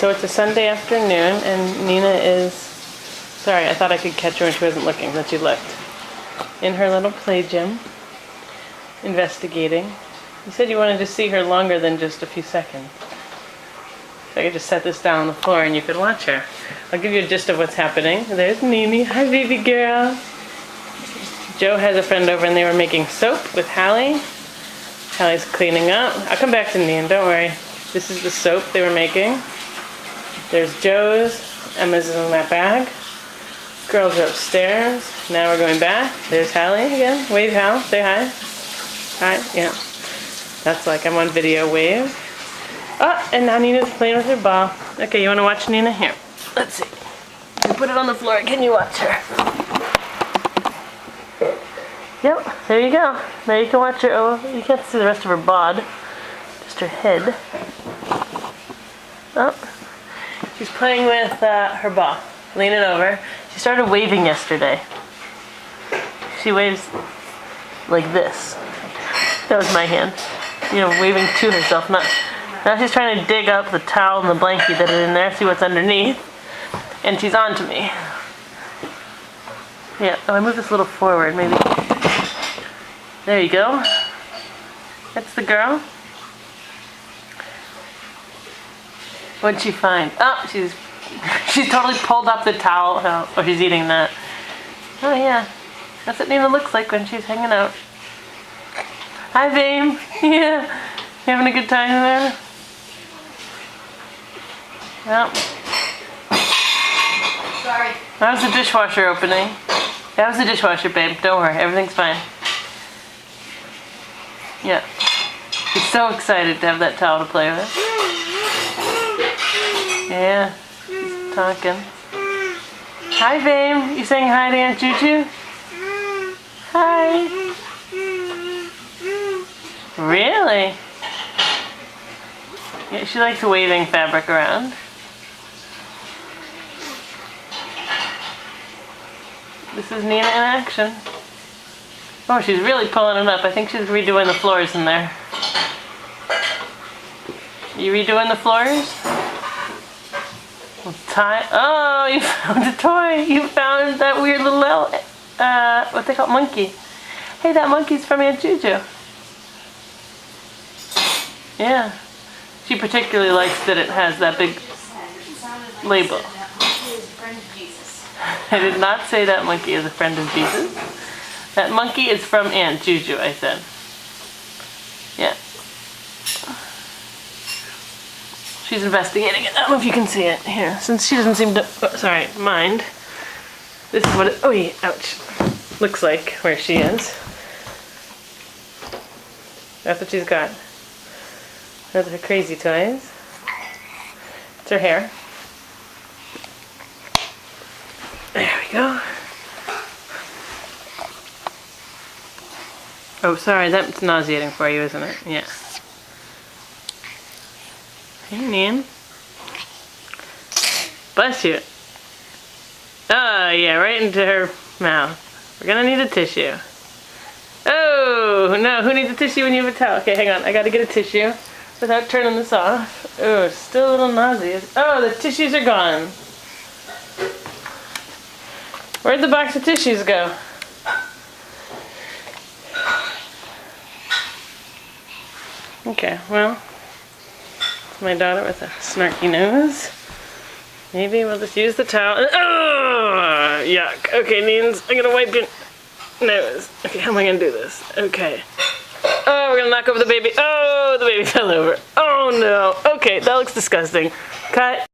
So it's a Sunday afternoon, and Nina is, sorry, I thought I could catch her when she wasn't looking, then she looked. In her little play gym, investigating. You said you wanted to see her longer than just a few seconds. So I could just set this down on the floor and you could watch her. I'll give you a gist of what's happening. There's Nini. Hi, baby girl. Joe has a friend over and they were making soap with Hallie. Hallie's cleaning up. I'll come back to Nina, don't worry. This is the soap they were making. There's Joe's. Emma's in that bag. Girls are upstairs. Now we're going back. There's Hallie again. Wave, Hal. Say hi. Hi. Yeah. That's like I'm on video. Wave. Oh, and now Nina's playing with her ball. Okay, you want to watch Nina? Here. Let's see. You put it on the floor. Can you watch her? Yep. There you go. Now you can watch her. Oh, you can't see the rest of her bod. Just her head. Oh. She's playing with her ball. Leaning over. She started waving yesterday. She waves like this. That was my hand. You know, waving to herself, not... Now she's trying to dig up the towel and the blanket that are in there, see what's underneath. And she's on to me. Yeah, oh, I move this a little forward, maybe. There you go. That's the girl. What'd she find? Oh, she's totally pulled up the towel. Oh, she's eating that. Oh yeah, that's what Nina looks like when she's hanging out. Hi, babe. Yeah, you having a good time there? Yep. Sorry. That was the dishwasher opening. That was the dishwasher, babe. Don't worry, everything's fine. Yeah. She's so excited to have that towel to play with. Yeah. She's talking. Hi, babe. You saying hi to Aunt Juju? Hi. Really? Yeah, she likes waving fabric around. This is Nina in action. Oh, she's really pulling it up. I think she's redoing the floors in there. You redoing the floors? Oh, you found a toy. You found that weird little, what they call it, monkey. Hey, that monkey's from Aunt Juju. Yeah. She particularly likes that it has that big label. I did not say that monkey is a friend of Jesus. That monkey is from Aunt Juju, I said. Yeah. She's investigating it. I don't know if you can see it here. Since she doesn't seem to, mind. This is what it, oh yeah, ouch. Looks like where she is. That's what she's got. Those are her crazy toys. It's her hair. There we go. Oh, sorry, that's nauseating for you, isn't it? Yeah. Hey, Nan. Bless you. Oh, yeah, right into her mouth. We're gonna need a tissue. Oh, no, who needs a tissue when you have a towel? Okay, hang on, I gotta get a tissue without turning this off. Oh, still a little nauseous. Oh, the tissues are gone. Where'd the box of tissues go? Okay, well, it's my daughter with a snarky nose. Maybe we'll just use the towel. Oh, yuck. Okay, Neens, I'm gonna wipe your nose. Okay, how am I gonna do this? Okay. Oh, we're gonna knock over the baby. Oh, the baby fell over. Oh no. Okay, that looks disgusting. Cut.